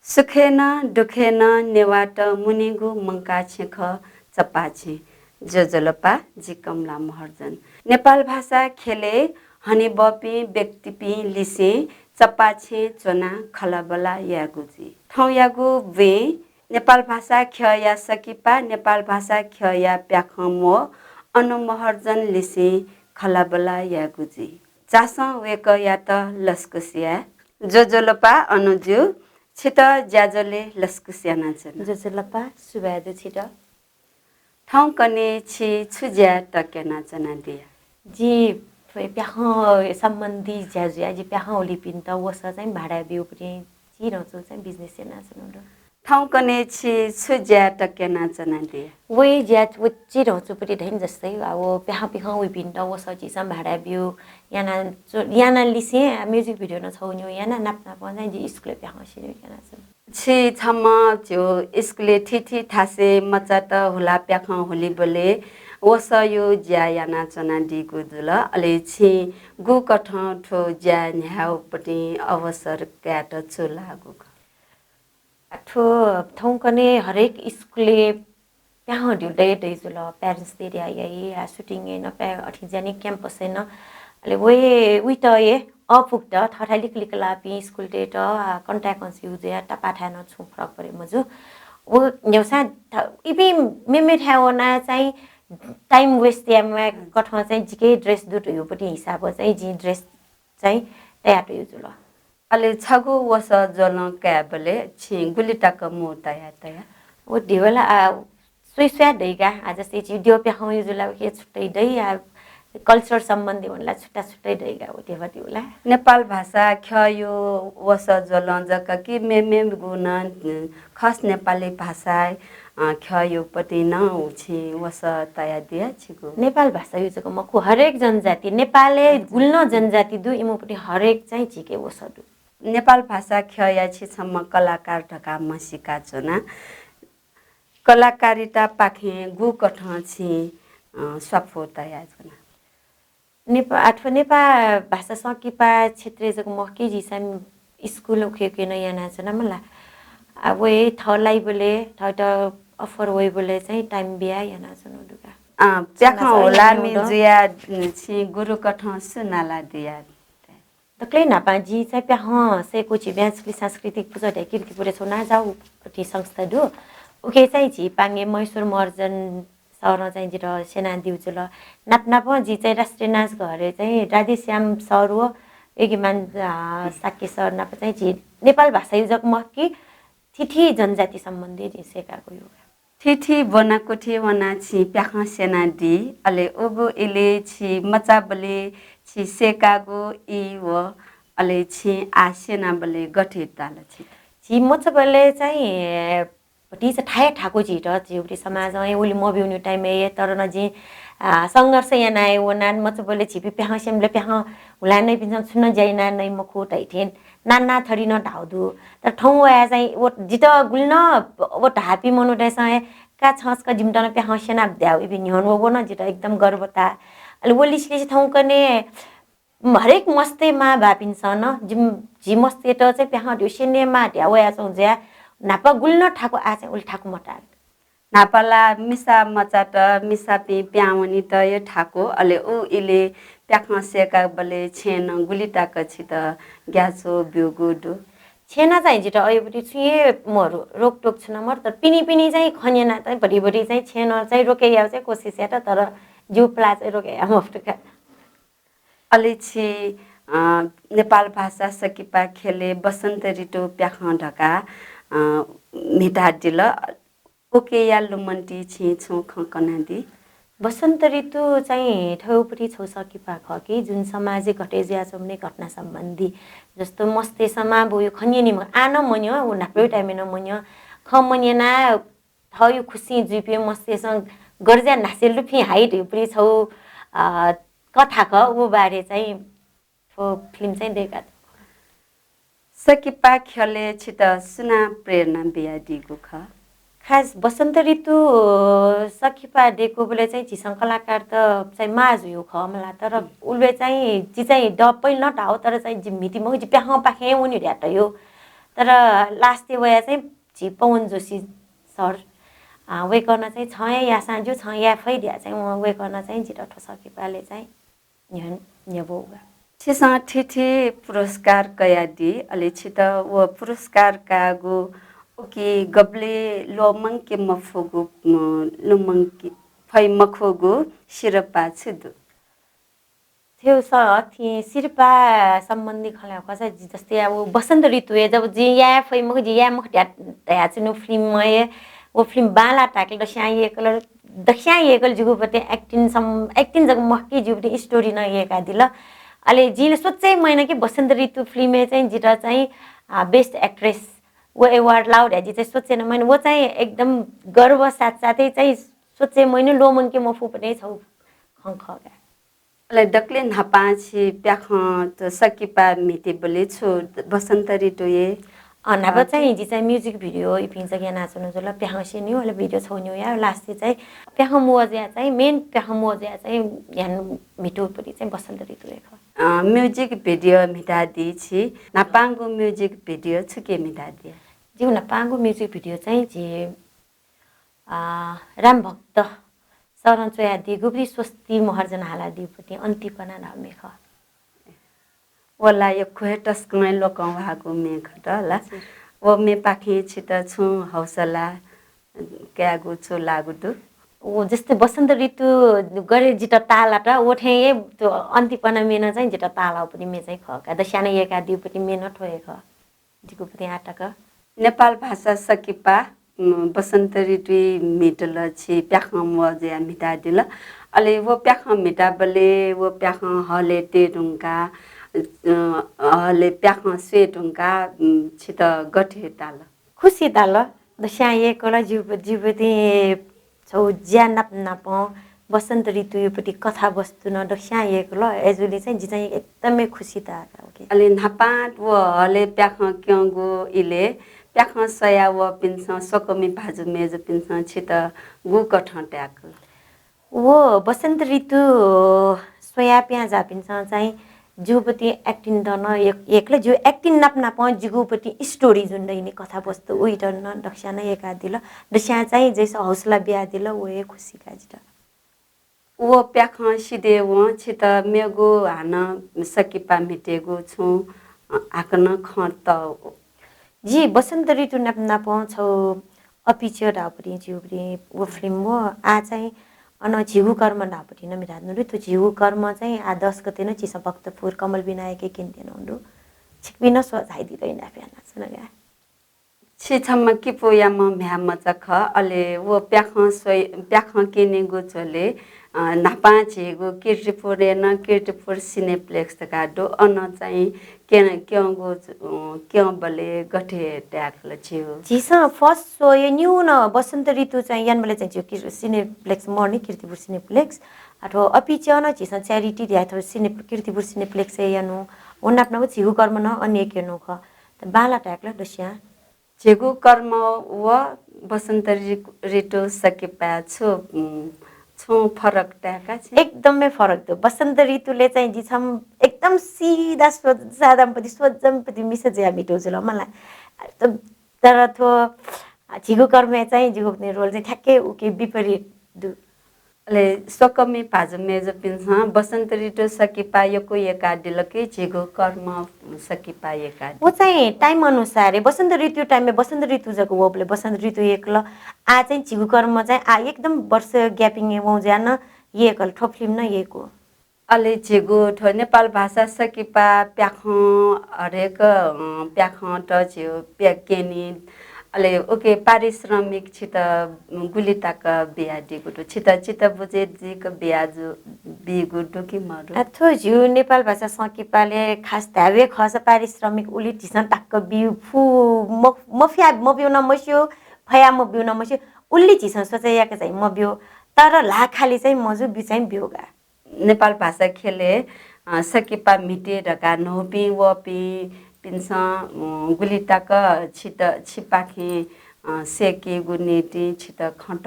सुखेन दुखेन नेवाट मुनिगु मंका छेख चपा छे जोजलपा जी कमला महर्जन नेपाल भाषा खेले हनी बपी व्यक्तिपी लिसे चपा छे चोना खलाबला यागुजी ठाउँ यागु वे नेपाल भाषा ख या सकिपा नेपाल भाषा ख या प्याखमो अनुमहर्जन लिसे खलाबला यागुजी चासा वेक या त लस्कुसिया जोजलपा अनुजु छिट ज्याजले लस्कुसिया नाचन जोजलपा सुबादु छिट ठाउँ कने छि छुज्या टक्या नाचना दिया जी प्याह सम्बन्धी ज्याजु जी प्याह ओलिपिन त वस चाहिँ भाडा बिउ पनि चिरचो चाहिँ बिजनेस नाचन ठाउँ कने छि छुज्या टक्या नाचना दिया वही ज्याज वो चिरचो पनि ढैन जस्तै अब प्याह पिह ओलिपिन त वस चिसम भाडा बिउ याना लिसे म्युजिक भिडियो न छौन्यो याना नाप नाप चाहिँ जी स्कुल प्याह सिने नाचन छि छम जो स्कुले ठिठी थासे मचाट होला प्याख होली बोले वस यो ज्या याना चना दिगु दुल अले छि गु कठ ठो ज्या न्याउ पटी अवसर क्याट चुलागु ठो ठाउँ कने हरेक स्कुलले प्याह ढ्युदै दैजुल प्यारेन्ट्स दे या सुटिङ न प्या अठी जाने क्याम्पस न अले वे उइट ए अपुक्त थठालिक लिकलापी स्कुल डेट कन्ट्याक्ट युजे टपाठा न छु फरक परे मजु वो न्यौसा इबी मेमे ठाउना चाहिँ टाइम वेस्ट यामा कठमा चाहिँ जिके ड्रेस दुट यो पनि हिसाब चाहिँ जी ड्रेस चाहिँ तयार युजुल अले छगु वस जल क्याबले छि गुलिटाक मो तया वो ढेवला सुइस्या दैगा आज चाहिँ दियो प्याउ युजुला के छुट्टै दै कल्चर सम्बन्धी भन्ला छुट्टा छुट्टै दैगा हो देवला नेपाल भाषा ख्यो वस जल जक कि मेमे गुण खस नेपाली भाषा ख्यो पति न उछि वस तया दिया छिगु नेपाल भाषा युजको मकु हरेक जनजाति नेपालले गुल्न जनजाति दु इमो पनि हरेक चाहिँ झिके वसदु नेपाल भाषा ख्या छि सम्म कलाकार ढका मसिका चोना कलाकारिता पाखे गु कठ छि सफो तया जना नेपा भाषा सकिपा क्षेत्रीय जग मके जिसम स्कुल उखेके न याना छ न मला अब ए थलाई बोले थट अफर वे बोले चाहिँ टाइम बिया याना छ न दुगा प्याख होला मि जिया छि गुरु कठ सुनाला दिया तक्लै नापा जी चाहिँ प्याह से कुछि ब्याचली सांस्कृतिक पूजा ढेकिर्ति पुरे छ ना जाऊ ती संस्था दु ओके चाहिँ जी पाङ्गे मैसूर मर्जन सर चाहिँ जिर सेना दिउजुल नाप नाप जी चाहिँ राष्ट्रिय नाच घरे चाहिँ राधेश्याम सर हो एगिमान साके सर नाप चाहिँ जी नेपाल भाषा युजक मकी ठिठी जनजाति सम्बन्धी सेकाको यो ठिठी बनाको थे वना छि प्याख सेना दि अले ओगो इले छि मचाबले छि सेकागो इ व अले छि आसेना बले गठे ताल छि मचाबले चाहिँ टी चाहिँ ठाए ठाको झिट जिउटी समाज ओली मबिउनु टाइम ए तर नजी सङ्घर्ष यहाँ नाए वो नान मचाबले छिपी प्याह सेमले प्याह हुला नै पिन्छ छुन जाइना नै मखु टाइथेन नाना थरी न ढाउदु तर ठाउँ आए चाहिँ वो जित गुल्न वो ढापी मनु दैसा का छस का जिमटन प्याह सेना द्याउ इबि निहन वो न जित एकदम गर्वता अले वो लिसले ठाउँ कने हरेक मस्ते मा बापिन्छ न जिम जि मस्ते त चाहिँ प्याह दिउ सेने मा द्याउ या चाहिँ ज्या नापा गुल्न ठाको आ चाहिँ उल ठाको मटार नापाला मिसा मचाट मिसा पि प्याउनी त यो ठाको अले उ इले प्याख सेका बले छेन गुलिटाक छि त ग्यासो बिउगुडु छेना चाहिँ जित अयपति छुए मरु रोकटोक छ नम्बर तर पिनी पिनी चाहिँ खनेना चाहिँ भरि भरि चाहिँ छेन चाहिँ रोके या चाहिँ कोसिस या तर जिउ प्ला चाहिँ रोके या मफ्टका अले छि नेपाल भाषा सकिपा खेले बसन्त ऋतु प्याख ढका मिटा दिल ओके या लुमन्टी छि छु खकनादी बसन्त ऋतु चाहिँ ठौपटी छौ सकिपा ख कि जुन सामाजिक घटेजिया चम्ने घटना सम्बन्धी जस्तो मस्ते समा बोयो खनिनी म आन मन्यो उ नाप्रै टाइम न मन्यो ख मन्यना थयो खुसी जुपे मस्ते सँग गर्जा नासेल रुफी हाइट उपरी छौ कथा ख उ बारे चाहिँ फिल्म चाहिँ देखा सकिपा खेले छित सुना प्रेरणा बिया दिगु ख खास बसन्त ऋतु सकिपा डेको बोले चाहिँ झिसङ कलाकार त चाहिँ माज यो ख मला तर उल्वे चाहिँ जी चाहिँ ड पहिल न ढाउ तर चाहिँ जिम्मिति म जी प्याह पाखे उनी ढ्याट यो तर लास्ट वया चाहिँ झि पवन जोशी सर वे गर्न चाहिँ छ या साँझो छ या फैदिया चाहिँ वे गर्न चाहिँ जिरा ठोसकिपाले चाहिँ न्यबोगा छिसा ठिठी पुरस्कार कयादी अलि छित व पुरस्कार कागु ओके गब्ले लोमंग के मफुगु लोमंग के फै मखोगु शिरपा छिदु थियो थिए शिरपा सम्बन्धी खला कसै जस्तै अब बसन्त ऋतु जब जी या फै मख जी या मख त्या छु फिल्म में वो फिल्म बाला टाकल दशाई एकल जुगुपते एक्टिङ जग मक्की जुगुपते स्टोरी न एका दिल अले जिले सोच्चै मैन कि बसन्त ऋतु फिल्म चाहिँ जिटा चाहिँ बेस्ट एक्ट्रेस वो अवार्ड लाउड जी चाहिँ सोचेन मैंने वो चाहिँ एकदम गर्व साथसाथै चाहिँ सोचे मैंने लोमन के मफु पनि छौ खंखगा अले डक्ले नपाछि प्याख त सकिपा मिते बले छु बसन्त ऋतु ये नाब चाहिँ जी चाहिँ म्युजिक भिडियो इपिन्छ के नाच्नु जला प्याहसे नि वाला भिडियो छौन्यु या लास्ट चाहिँ प्याह मोज्या चाहिँ मेन प्याह मोज्या चाहिँ यान मिटो पनि चाहिँ बसन्त ऋतु एक म्युजिक भिडियो मिटा दी छि नापाङको म्युजिक भिडियो छु के मिटा दी जी नापाङको म्युजिक भिडियो चाहिँ जे राम भक्त शरण चोया दी गुब्री स्वस्ति महर्जन हाला दीपति अन्तिपना नामेख वला यो खुहेटस कमै लोकौ हाको मेख ला वो मे पाखी छित छु हौसला क्यागु छु लागुदु ओ जस्तै बसन्त ऋतु गरे जिटा तालाटा ओठे त्यो अन्तिपना मेन चाहिँ जिटा ताला पनि मे चाहिँ खका दशाना एका दिपति मेन ठोए ख दिको पनि आटक नेपाल भाषा सकिपा बसन्त ऋतु मिटल छि प्याख मज्या मिटा दिल अले वो प्याख मिटा बले वो प्याख हले टेडुङका हले प्याख स्वेटुङका छित गठे ताल खुसी ताल दशा एकला जीवती छौ ज्या नाप बसन्त ऋतु योपट्टि कथा वस्तु न दशा एकला एजुले चाहिँ जी चाहिँ एकदमै खुसी ताका ओके अले नापाट व हले प्याख क्यंगो इले प्याख सया व पिन्स सकमी भाजु मेज पिन्स छित गु कठ ट्याक वो बसन्त ऋतु सोया प्याजा पिन्स चाहिँ जुपति एक्टिङ दन एकले जो एक्टिङ नाप जुगुपति स्टोरी जुन दैने कथा वस्तु उइटन दक्षा न एका दिल दशा चाहिँ जैसे हौसला बिया दिल वो ए खुसी काजिट वो प्याख सिदे व छित मेगो हान सकिपा मिटेगो छु आकन खत जी बसन्त ऋतु नाप छौ अपिचर डापरि जिउब्री वो फिल्म वो आ चाहिँ अन झिगु कर्म नापटी न मिराद्नु त्यो झिगु कर्म चाहिँ आ 10 गते न चिसा भक्तपुर कमल विनायक केन्देन हुनु छिकबिन सोझाइदिदैन प्याना सुनगा छिछम किपो याम म्याम चख अले वो प्याख केने गो चले नापा छेगो किर्तिपुर न किर्तिपुर सिनेप्लेक्स का दो अन चाहिँ क्यों बले गठे ट्याकल छियो जिसा फर्स्ट सो यो न्यू न बसन्त ऋतु चाहिँ यान बले चाहिँ जो सिनेप्लेक्स मर्नी किर्तिपुर सिनेप्लेक्स अथवा अपिच न जिसा च्यारिटी दिया अथवा किर्तिपुर सिनेप्लेक्स यानु ओनाप्न छिगु कर्म न अन्य केनु ख त बाला ट्याकल दस्या छिगु कर्म व बसन्त ऋतु सकिपा छु फरक ट्याका छ एकदमै फरक थियो बसन्त ऋतुले चाहिँ जिछम एकदम सिधा सादामपति सोजमपति मिस ज्या मिटो जुल मलाई तर थो झिगु कर्मे चाहिँ झिगुक्ने रोल चाहिँ ठ्याक्कै उके विपरीत दु ले सकमी पाज मेज पिन्स बसन्त ऋतु सकिपा यको एका दिलकै झिगु कर्म सकिपा एका वो चाहिँ टाइम अनुसार बसन्त ऋतु टाइममा बसन्त ऋतु जको वोबले बसन्त ऋतु एकल आ चाहिँ झिगु कर्म चाहिँ आ एकदम वर्ष ग्यापिङ एवं ज्यान एकल ठो फिल्म न एको अले झिगु ठो नेपाल भाषा सकिपा प्याख हरेक प्याख त झिउ प्याकेनी अले ओके पारिश्रमिक छित गुलिताका बिया दिगुटु छित बुझे जिक बियाजु बिगुटु कि मरु अथो झिउ नेपाल भाषा सकिपाले खास धावे खस पारिश्रमिक उली टिसन टाक्क बिउ फु मफिया मबिउ न मस्यो फया मबिउ न मस्यो उल्ली टिसन सोचेयाके चाहिँ मबिउ तर लाखाली चाहिँ मजु बि चाहिँ बिउगा नेपाल भाषा खेले सकिपा मिटे रका नोपी वपी पिन्स गुलिताक छित छिपाखे सेके गुनेटी छित खट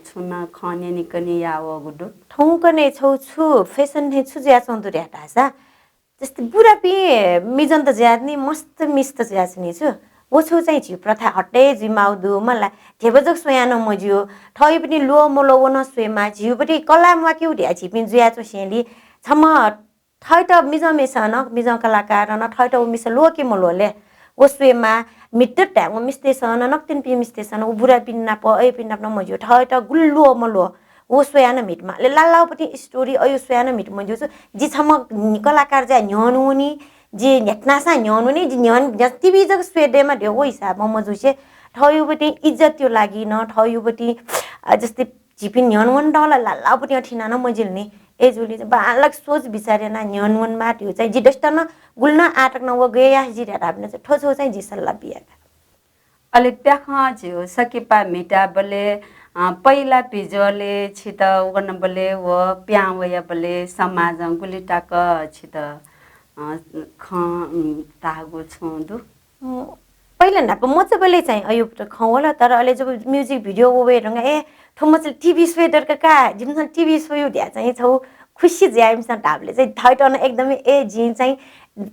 छुन खने निकनी याव गुडु ठौकने छौ छु फेसन हे छु ज्या चौधु र्याटा सा जस्तै बुढा पि मिजन त ज्याद नि मस्त मिस त ज्या नि छु वो छु चाहिँ झिउ प्रथा हट्टे जिमाउदु मलाई धेबजक सोयानो मज्यो ठै पनि लो मोलो वन सोयमा झिउ पनि कलामा के उड्या झिपिन जुया चो सेली छम ठै त मिजमेसन मिज कलाकार न ठै त मिस लो के मोलोले वो सोयमा मित्र ट्याङ मिस्तेसन नक्तिन पि मिस्तेसन उ बुरा पिन्ना प ए पिन्ना न मज्यो ठै त गुल्लो मोलो वो सोयानो मिटमा ले लालाउ पनि स्टोरी अयो सोयानो मिट मज्यो जी छम कलाकार जा न्यनुनी जे नेटनासा न्यनुनी जी न्यन जति बिजक स्वेडेमा ढ्यो वो हिसाबमा मजुसे ठयुबटी इज्जत त्यो लागि न ठयुबटी जस्तै झिपिन न्यनवन डला लालाउ पनि अठिना न मजिल नि एजुली बालक सोच विचारेन न्यनवन माट्यो चाहिँ जिडस्टन गुल्न आटक न वो गया जिरा राब्ने चाहिँ ठोछो चाहिँ जिसल्ला बिया अलि त्यहाँ झिउ सकिपा मिटा बले पहिला पिजोले छित वन बले व प्यावया बले समाज गुलिटाक छित ख तागो छुदु पहिला नाप म चाहिँ बले चाहिँ अयो खवला तर अहिले जब म्युजिक भिडियो ओवे रंग ए थम चाहिँ टिभी स्वेटर का जिमसन टिभी सोयो ढ्या चाहिँ छौ खुसी ज्यामसँग ढाबले चाहिँ थैटन एकदमै ए जी चाहिँ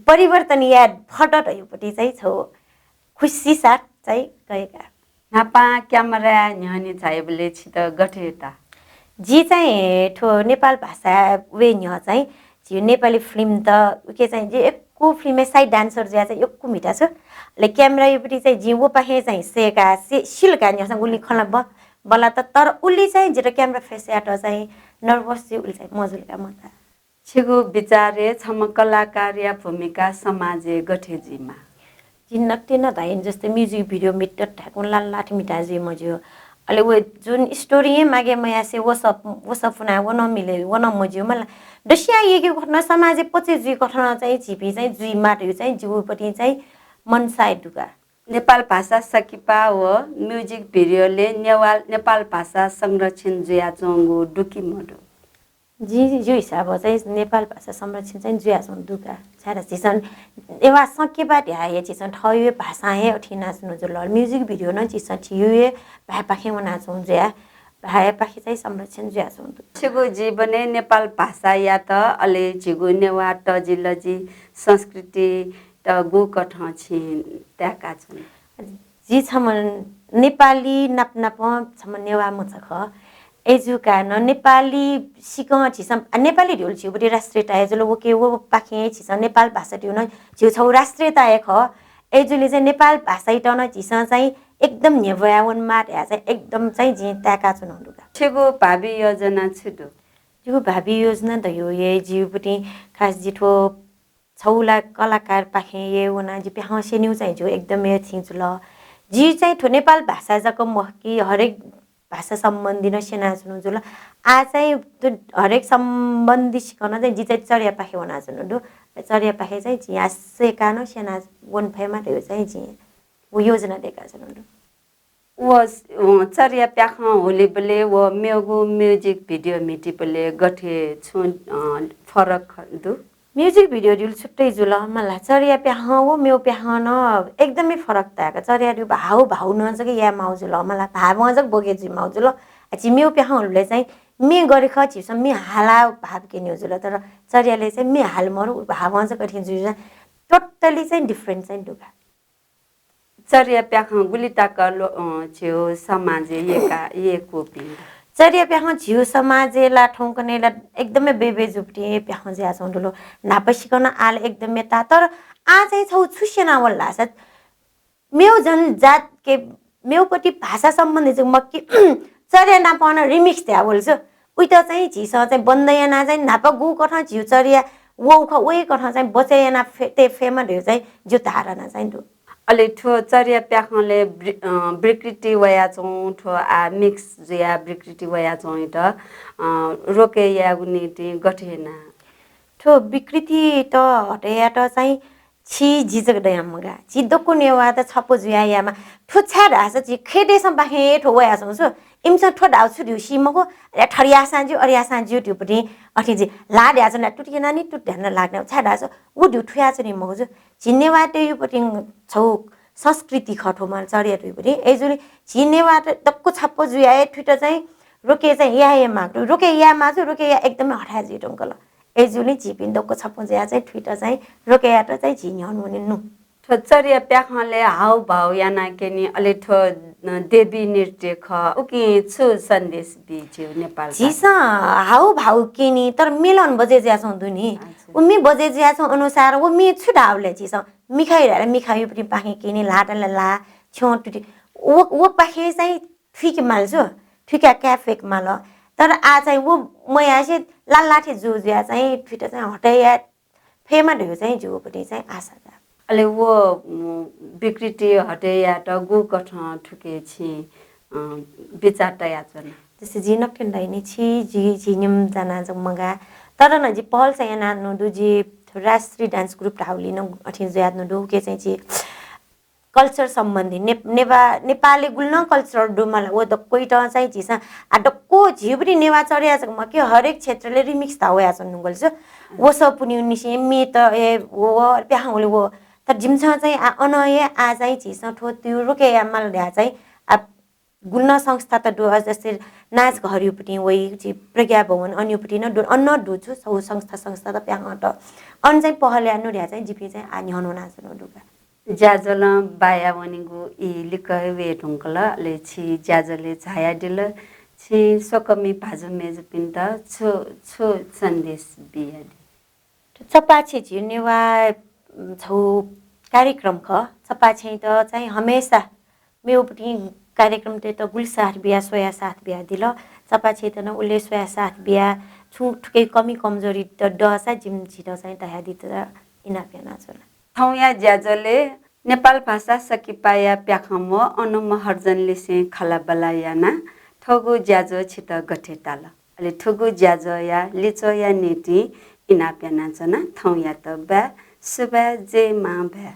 परिवर्तन या फटट अयोपट्टि चाहिँ छौ खुसी साथ चाहिँ गएका नापा क्यामेरा न्हनी चाहिबले छित गठेता जी चाहिँ ठो नेपाल भाषा वे न्ह चाहिँ जी नेपाली फिल्म त के चाहिँ जे एकको फिल्ममै साइड डान्सर ज्या चाहिँ एकको मिटा छ ले क्यामेरा योपट्टि चाहिँ जी वो पाखे चाहिँ सेका सिलका न्हसँग उली खला बला त तर उली चाहिँ जेटा क्यामेरा फेस याट चाहिँ नर्भस जी उली चाहिँ मजुलका मता छिगु विचारे छम कलाकार या भूमिका समाजे गठेजीमा जिन्नक्ति न धाइन जस्तै म्युजिक भिडियो मिट ठाकुन लाल लाठी मिटा जी मज्यो अहिले वो जुन स्टोरी मागे मया से वो सब फुना वो न मिले वो न मज्यो मलाई दसिया ये घटना समाजे पछि जुई घटना चाहिँ झिपी चाहिँ जुई माटो चाहिँ जिउपट्टि चाहिँ मन साइड दुका नेपाल भाषा सकिपा व म्युजिक भिडियोले नेपाल भाषा संरक्षण जुया जोंगु डुकी मडो जी जो हिसाब चाहिँ नेपाल भाषा संरक्षण चाहिँ जुया जों दुका छारा चिसन एवा सकेबा ढ्याए चिसन ठयो भाषा हे अठिना सुनु जो ल म्युजिक भिडियो न चिसन छियुए भाइ पाखे मना जों जुया भाइ पाखे चाहिँ संरक्षण जुया जों छिगु जीवने नेपाल भाषा या त अले छिगु नेवा टजिलजी संस्कृति त गु कठ छि त्याका छन् जी छम नेपाली नाप छम नेवा मछख एजुका न नेपाली सिक छिसम नेपाली ढ्युल छिउ बडी राष्ट्रियता एजुलो वो के वो पाखे छिसम नेपाल भाषा ढ्यु न छिउ छौ राष्ट्रियता एक एजुले चाहिँ नेपाल भाषा टन छिस चाहिँ एकदम नेवयावन माट या चाहिँ एकदम चाहिँ जी ताका छन् हुनुका छिगु भावी योजना छुदु जिउ भावी योजना त यो ये जिउपटी खास जिठो छौला कलाकार पाखे ये वना जी पे हसे न्यू चाहिँ जो एकदम ए थिंच ल जी चाहिँ ठो नेपाल भाषा जको महकी हरेक भाषा सम्बन्धी न सेना सुनु जुल आ चाहिँ त्यो हरेक सम्बन्धी सिकाउन चाहिँ जी चाहिँ चरिया पाखे वना जुनु दु चरिया पाखे चाहिँ जी आसेका न सेना वन फेमा त्यो चाहिँ जी वो योजना दिएका छन् वो चरिया प्याख होली बले वो मेगु म्युजिक भिडियो मिटी बले गठे छु फरक दु म्युजिक भिडियो जुल छुट्टै जुल मलाई चरिया प्याह हो मेउ प्याह न एकदमै फरक ताका चरिया दु भाउ न जके या माउ जुल मलाई भाव मजक बोगे जि माउ जुल अछि मेउ प्याहले चाहिँ मे गरे खछि सम मे हाला भाव के न्यु जुल तर चरियाले चाहिँ मे हाल मरु भाव मजक कठिन जुल टोटली चाहिँ डिफरेन्ट चाहिँ दुका चरिया प्याख गुलिटाक छेउ समाजे ये कोपी चरिया प्याह झिउ समाजेला ठौकनेला एकदमै बेबे जुप्टी प्याह ज्या छौंडलो नापसिकन आल एकदमै ता तर आ चाहिँ छौ छुसेना वल्ला छ मेउ जन जात के मेउपट्टि भाषा सम्बन्धी चाहिँ मक्की चरिया नापन रिमिक्स त्या बोल्छ उइ त चाहिँ झिस चाहिँ बन्दैना चाहिँ नाप गु कठ झिउ चरिया वो ख ओइ कठ चाहिँ बचैना ते फेमा ढ्यो चाहिँ जो धारणा चाहिँ दु अलि ठो चरिया प्याखले विकृति वया चौ ठो आ मिक्स जिया विकृति वया चौ त रोके या गुनीति गठेना ठो विकृति त हटेया त चाहिँ छि जिजक दयामगा जिदको नेवा त छपो जुया यामा ठो छा रास जि खेडे सम बाहे ठो वया चौ सु इमस ठो डाउ छु दिउ सिमको ठरिया सांजु अरिया सांजु दिउपटी अठि जि लाड्या छ न टुटिए नानी टुट ध्यान लाग्ने छा रास उ दिउ ठुया छ नि मगजु जिन्नेवाटे युपटी छौ संस्कृति खठोमा चरिया दुइपटी एजुली जिन्नेवाटे दक्को छप्पो जुया ठुट चाहिँ रोके चाहिँ या माग्दु रोके या माजु रोके या एकदमै हठाया जि टंकल एजुली जिपिन दक्को छप्पो जुया चाहिँ ठुट चाहिँ रोके या त चाहिँ झिन्याउनु नि नु ठो चरिया प्याखले हाउ भाउ याना केनी अलि ठो देवी नृत्य ख उकि छु सन्देश बिज्यू नेपाल झिसा हाउ भाउ किनी तर मिलन बजे ज्याछौँ दुनी उमी बजे ज्याछौँ अनुसार उमी छुडाउले झिसा मिखाइ रे मिखाइ पनि पाखे किनी लाटले ला छो टुटी वो पाखे चाहिँ ठिक माल्छु ठिका क्याफेक माल तर आ चाहिँ वो मया चाहिँ लालाठे जो ज्या चाहिँ फिटा चाहिँ हटाया फेमा ढ्यो चाहिँ जो पनि चाहिँ आशा जा अलि वो विकृति हटेया त गु कठ ठुके छि विचारता याचन जस्तै जिनक केन्दाइने छि झिनिम जना जम्मगा तर न जी पहल चाहिँ ना नदु जी राष्ट्रिय डान्स ग्रुप ढाउलिन अठिन ज्याद नदु के चाहिँ छि कल्चर सम्बन्धी नेपाली गुल्न कल्चर डुमला वो द कोइट चाहिँ झिसा आ डक्को झिबरी नेवा चढ्या छ म के हरेक क्षेत्रले रिमिक्स ता होया छ नुगल छ वो सब पुनि निसे मे त ए वो प्याहले वो तर जिमसा चाहिँ आ अनय आ चाहिँ झिसा ठो त्यो रोके यामल ल्या चाहिँ आ गुल्न संस्था त डु जस्तै नाच घरियो पनि वही जी प्रज्ञा भवन अन्युपटि न अन्न डुछु सौ संस्था त प्याह त अन चाहिँ पहल्या नु ल्या चाहिँ जिपी चाहिँ आ न्हनो नाच न डुगा ज्याजल बाया वनिगु इ लिकय वे ढुङ्कल ले छि ज्याजले छाया दिल छि सकमी भाजु मेज पिन्त छु छु सन्देश बियादि चपा छि जिनेवा छौ कार्यक्रम ख चपा छि त चाहिँ हमेशा मेरो पनि कार्यक्रम त गुलसार बिया सोया साथ बिया दिल चपा छि त न उले सोया साथ बिया ठुकै कमी कमजोरी त डसा जिम छिट चाहिँ तया दित इना पेना छ थौया ज्याजले नेपाल भाषा सकिपाया प्याखम अनुमहर्जनले से खला बलायाना ठगु ज्याजो छित गठेताल अलि ठगु ज्याजो या लिचो या नेटी इना पेना छना थौया त बा सुबा जे मा बा